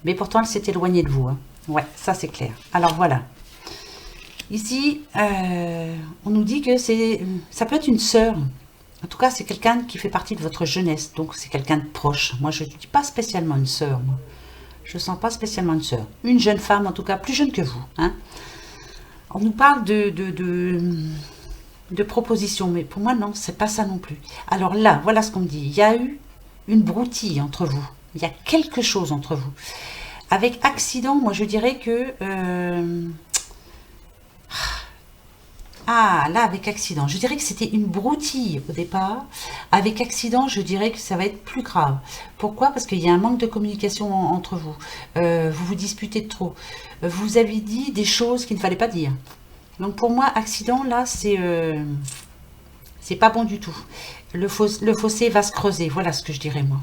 mais pourtant elle s'est éloignée de vous, hein. Ouais, ça c'est clair, alors voilà. Ici, on nous dit que ça peut être une sœur. En tout cas, c'est quelqu'un qui fait partie de votre jeunesse. Donc, c'est quelqu'un de proche. Moi, je ne dis pas spécialement une sœur. Moi. Je ne sens pas spécialement une sœur. Une jeune femme, en tout cas, plus jeune que vous. Hein. On nous parle de propositions. Mais pour moi, non, c'est pas ça non plus. Alors là, voilà ce qu'on me dit. Il y a eu une broutille entre vous. Il y a quelque chose entre vous. Avec accident, moi, je dirais que... Ah, là, avec accident. Je dirais que c'était une broutille au départ. Avec accident, je dirais que ça va être plus grave. Pourquoi? Parce qu'il y a un manque de communication entre vous. Vous vous disputez de trop. Vous avez dit des choses qu'il ne fallait pas dire. Donc pour moi, accident, là, c'est pas bon du tout. Le fossé va se creuser. Voilà ce que je dirais, moi.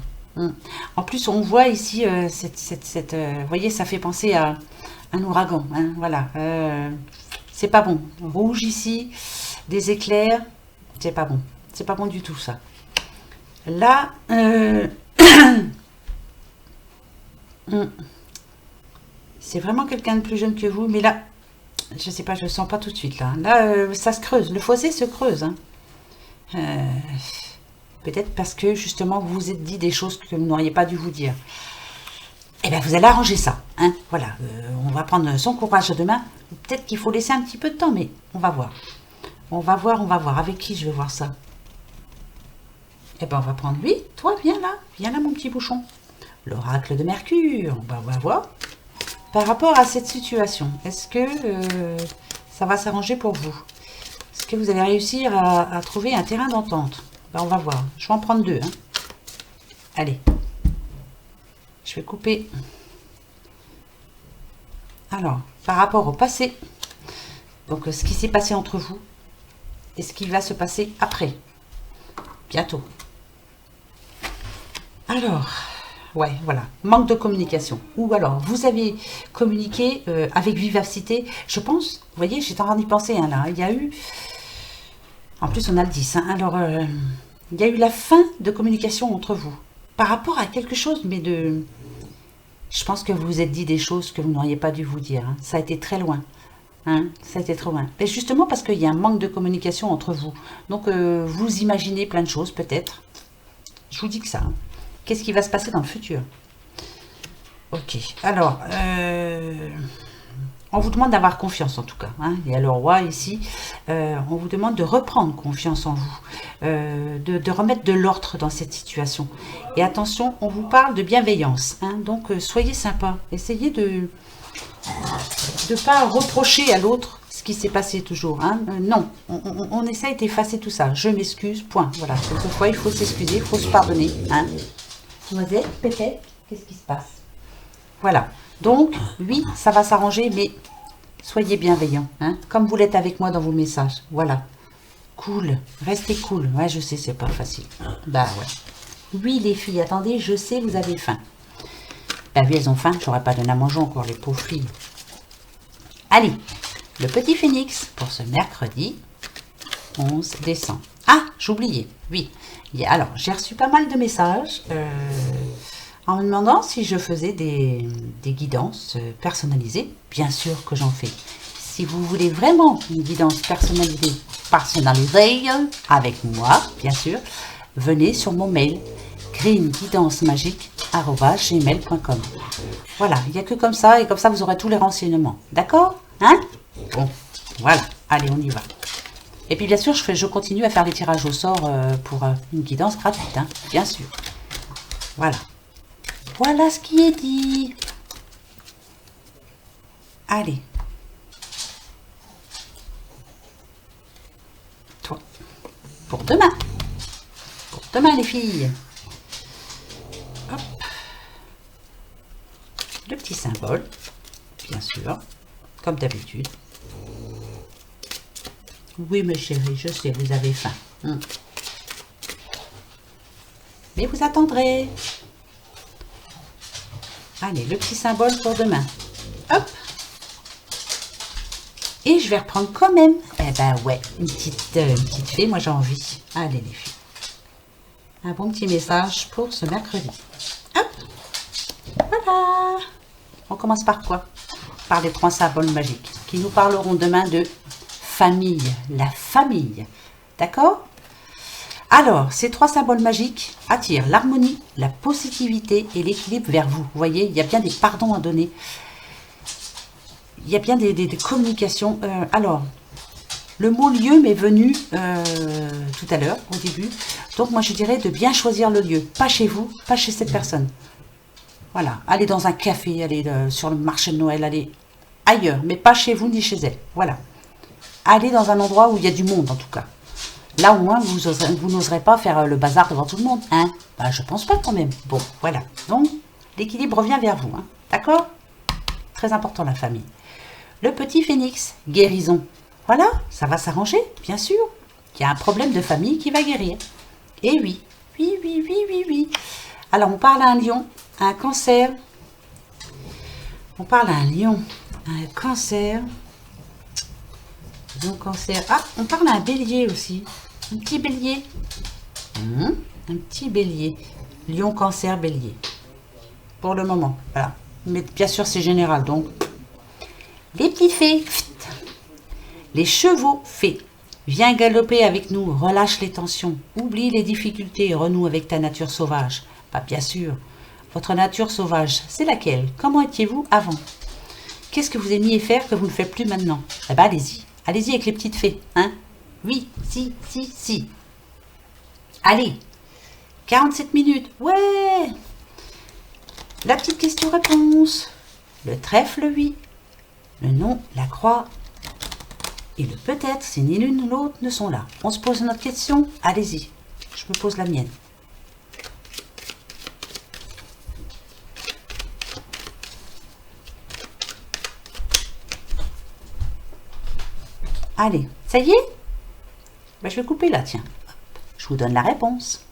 En plus, on voit ici, vous voyez, ça fait penser à un ouragan. Hein, voilà. C'est pas bon. Rouge ici, des éclairs, c'est pas bon. C'est pas bon du tout ça. Là, c'est vraiment quelqu'un de plus jeune que vous, mais là, je sais pas, je le sens pas tout de suite là. Là, ça se creuse, le fossé se creuse. Hein. Peut-être parce que justement vous vous êtes dit des choses que vous n'auriez pas dû vous dire. Eh bien, vous allez arranger ça. Hein. Voilà, on va prendre son courage demain. Peut-être qu'il faut laisser un petit peu de temps, mais on va voir. On va voir. Avec qui je vais voir ça? Eh bien, on va prendre lui. Toi, viens là, mon petit bouchon. L'oracle de Mercure. On va voir. Par rapport à cette situation, est-ce que ça va s'arranger pour vous? Est-ce que vous allez réussir à trouver un terrain d'entente? Ben, on va voir. Je vais en prendre deux. Hein. Allez. Je vais couper. Alors, par rapport au passé, donc ce qui s'est passé entre vous et ce qui va se passer après, bientôt. Alors, ouais, voilà, manque de communication. Ou alors, vous avez communiqué avec vivacité. Je pense, vous voyez, j'étais en train d'y penser, hein, là, il y a eu... En plus, on a le 10. Hein, alors, il y a eu la fin de communication entre vous. Par rapport à quelque chose, mais de... Je pense que vous vous êtes dit des choses que vous n'auriez pas dû vous dire. Hein. Ça a été très loin. Hein, ça a été trop loin. Et justement parce qu'il y a un manque de communication entre vous. Donc, vous imaginez plein de choses, peut-être. Je vous dis que ça. Hein. Qu'est-ce qui va se passer dans le futur? Ok. Alors, on vous demande d'avoir confiance en tout cas. Hein. Il y a le roi ici. On vous demande de reprendre confiance en vous. De remettre de l'ordre dans cette situation. Et attention, on vous parle de bienveillance. Hein. Donc, soyez sympa. Essayez de ne pas reprocher à l'autre ce qui s'est passé toujours. Hein. Non, on essaye d'effacer tout ça. Je m'excuse, point. Voilà. Quelquefois, il faut s'excuser, il faut se pardonner. Hein. Noisette, peut-être, qu'est-ce qui se passe? Voilà. Donc, oui, ça va s'arranger, mais soyez bienveillants, hein, comme vous l'êtes avec moi dans vos messages. Voilà. Cool. Restez cool. Ouais, je sais, c'est pas facile. Bah ouais. Oui, les filles, attendez, je sais, vous avez faim. Bah oui, elles ont faim, j'aurais pas donné à manger encore, les pauvres filles. Allez, le petit phénix pour ce mercredi 11 décembre. Ah, j'oubliais, oui. Alors, j'ai reçu pas mal de messages en me demandant si je faisais des guidances personnalisées. Bien sûr que j'en fais. Si vous voulez vraiment une guidance personnalisée avec moi, bien sûr, venez sur mon mail greenguidancemagique@gmail.com. Voilà, il n'y a que comme ça, et comme ça vous aurez tous les renseignements. D'accord? Hein? Bon, voilà, allez, on y va. Et puis bien sûr, je continue à faire les tirages au sort pour une guidance gratuite, hein, bien sûr. Voilà. Voilà ce qui est dit. Allez, pour demain. Pour demain, les filles. Hop. Le petit symbole, bien sûr, comme d'habitude. Oui, mes chéris, je sais, vous avez faim. Mais vous attendrez. Allez, le petit symbole pour demain. Hop. Et je vais reprendre quand même. Eh ben ouais, une petite fée, moi j'ai envie. Allez les filles. Un bon petit message pour ce mercredi. Hop. Voilà. On commence par quoi? Par les 3 symboles magiques qui nous parleront demain de famille. La famille. D'accord? Alors, ces 3 symboles magiques attirent l'harmonie, la positivité et l'équilibre vers vous. Vous voyez, il y a bien des pardons à donner. Il y a bien des communications. Alors, le mot lieu m'est venu tout à l'heure, au début. Donc, moi, je dirais de bien choisir le lieu. Pas chez vous, pas chez cette personne. Voilà, allez dans un café, allez sur le marché de Noël, allez ailleurs, mais pas chez vous ni chez elle. Voilà. Allez dans un endroit où il y a du monde, en tout cas. Là, au moins, vous n'oserez pas faire le bazar devant tout le monde. Hein? Bah, je pense pas quand même. Bon, voilà. Donc, l'équilibre revient vers vous. Hein? D'accord? Très important, la famille. Le petit phénix, guérison. Voilà, ça va s'arranger, bien sûr. Il y a un problème de famille qui va guérir. Et oui, oui, oui, oui, oui, oui. Alors, on parle à un lion, à un cancer. On parle à un lion, à un cancer. Donc, cancer. Ah, on parle à un bélier aussi. Un petit bélier. Un petit bélier. Lion, cancer, bélier. Pour le moment. Voilà. Mais bien sûr, c'est général. Donc, les petits fées. Les chevaux fées. Viens galoper avec nous. Relâche les tensions. Oublie les difficultés et renoue avec ta nature sauvage. Bah, bien sûr. Votre nature sauvage, c'est laquelle? Comment étiez-vous avant? Qu'est-ce que vous aimiez faire que vous ne faites plus maintenant? Eh bien, allez-y. Allez-y avec les petites fées, hein? Oui, si, si, si. Allez, 47 minutes, ouais. La petite question-réponse. Le trèfle, oui. Le non, la croix. Et le peut-être, si ni l'une ni l'autre ne sont là. On se pose notre question? Allez-y, je me pose la mienne. Allez, ça y est? Ben, je vais couper là, tiens. Je vous donne la réponse.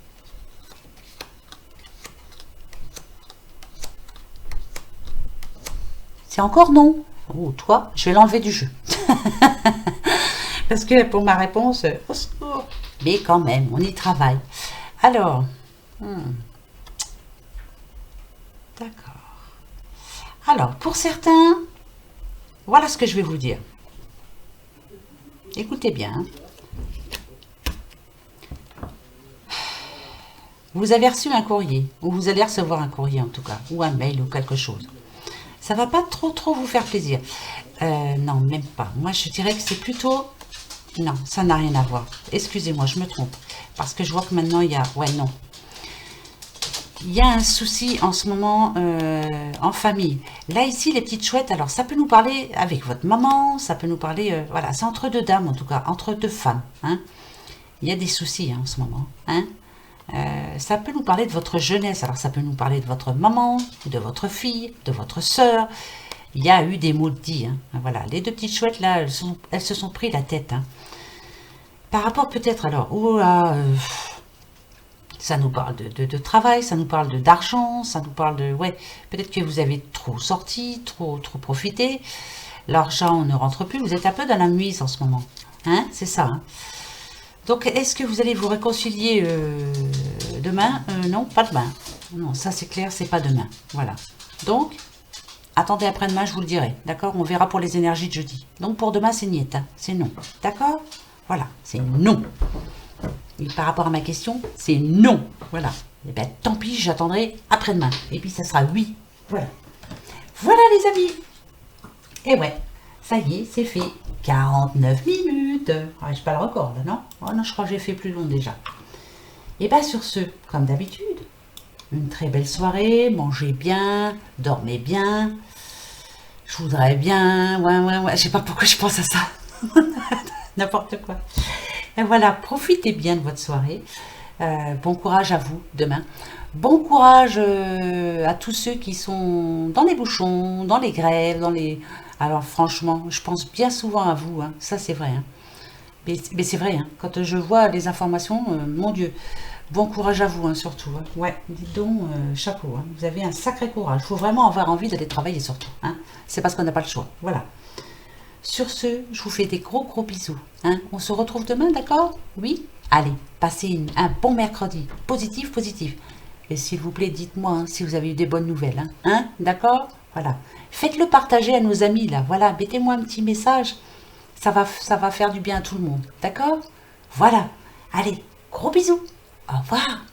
C'est encore non. Oh, toi, je vais l'enlever du jeu. Parce que pour ma réponse, au secours. Mais quand même, on y travaille. Alors, d'accord. Alors, pour certains, voilà ce que je vais vous dire. Écoutez bien. Vous avez reçu un courrier, ou vous allez recevoir un courrier en tout cas, ou un mail ou quelque chose. Ça va pas trop vous faire plaisir. Non, même pas. Moi, je dirais que c'est plutôt... Non, ça n'a rien à voir. Excusez-moi, je me trompe. Parce que je vois que maintenant, il y a... Ouais, non. Il y a un souci en ce moment en famille. Là, ici, les petites chouettes, alors ça peut nous parler avec votre maman, ça peut nous parler... voilà, c'est entre 2 dames en tout cas, entre 2 femmes. Hein. Il y a des soucis hein, en ce moment. Hein. Ça peut nous parler de votre jeunesse. Alors, ça peut nous parler de votre maman, de votre fille, de votre sœur. Il y a eu des mots dits. Hein. Voilà, les 2 petites chouettes, là, elles se sont pris la tête. Hein. Par rapport peut-être, alors, ça nous parle de travail, ça nous parle d'argent, ça nous parle de... Ouais, peut-être que vous avez trop sorti, trop profité. L'argent ne rentre plus. Vous êtes un peu dans la nuise en ce moment. Hein, c'est ça. Hein. Donc, est-ce que vous allez vous réconcilier demain? Non, pas demain. Non, ça c'est clair, c'est pas demain. Voilà. Donc, attendez après-demain, je vous le dirai. D'accord? On verra pour les énergies de jeudi. Donc, pour demain, c'est niet. Hein. C'est non. D'accord? Voilà, c'est non. Et par rapport à ma question, c'est non. Voilà. Et bien, tant pis, j'attendrai après-demain. Et puis, ça sera oui. Voilà. Voilà, les amis. Et ouais, ça y est, c'est fait. 49 minutes. Ah, je pas le record, là, non? Oh non, je crois que j'ai fait plus long déjà. Et bien, sur ce, comme d'habitude, une très belle soirée. Mangez bien, dormez bien. Je voudrais bien... Ouais. Je sais pas pourquoi je pense à ça. N'importe quoi. Et voilà, profitez bien de votre soirée. Bon courage à vous demain. Bon courage à tous ceux qui sont dans les bouchons, dans les grèves, dans les... Alors franchement, je pense bien souvent à vous, hein. Ça c'est vrai, hein. Mais c'est vrai, hein. Quand je vois les informations, mon Dieu, bon courage à vous, hein, surtout, hein. Ouais, dites donc, chapeau, hein. Vous avez un sacré courage. Il faut vraiment avoir envie d'aller travailler surtout, hein. C'est parce qu'on n'a pas le choix. Voilà. Sur ce, je vous fais des gros gros bisous, hein. On se retrouve demain, d'accord? Oui? Allez, passez un bon mercredi. Positif, positif. Et s'il vous plaît, dites-moi, hein, si vous avez eu des bonnes nouvelles, hein, hein. D'accord? Voilà. Faites-le partager à nos amis, là. Voilà, mettez-moi un petit message. Ça va faire du bien à tout le monde. D'accord? Voilà. Allez, gros bisous. Au revoir.